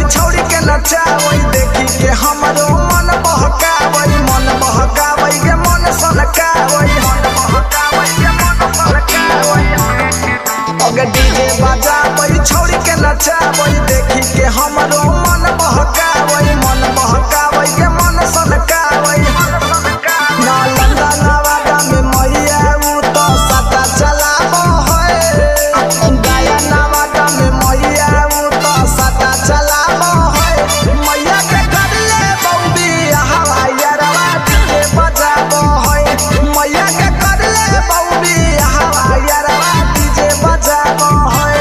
नचावई देखी के हमरो मन बहकावई के मन सनकावई अगे डीजे बजावई छौरी के नचावई देखी के हमरो मन बहकावई के मन सनकावई नालंदा नवादा में मैया उ तो सटा चलावो है गया नवादा में मैया उ तो सटा चलावो मैया के करले बौदी हवाईरवा डीजे बजावो है मैया के करले बौदी हवाईरवा डीजे बजावो है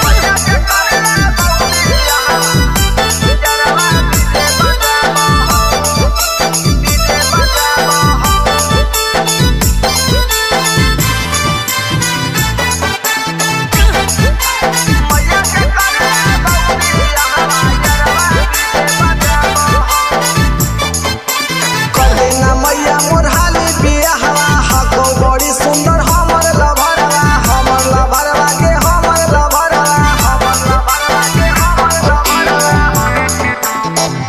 मैया के करले बौदी हवाईरवा डीजे बजावो डीजे बजावो मैया के करले बौदी मैया मोर हाली बियाहवा हको बड़ी सुंदर हमर लभरवा के हमर लभरवा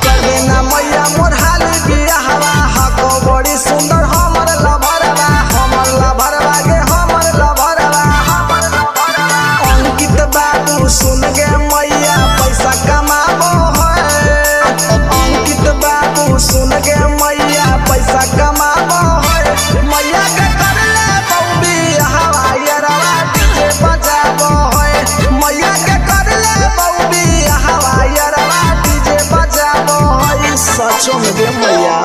कहे ना मैया मोर हाली बियाहवा हको बड़ी सुंदर हमर लभरवा के हमर लभरवा अंकित बाबू सुन गे मैया पैसा कमाबो है अंकित बाबू सुन गे मैया पैसा कमाबो है मैया के करले बौदी हवाईरवा डीजे बजाबो है मैया के करले बौदी हवाईरवा डीजे बजाबो है सचो में गे मैया।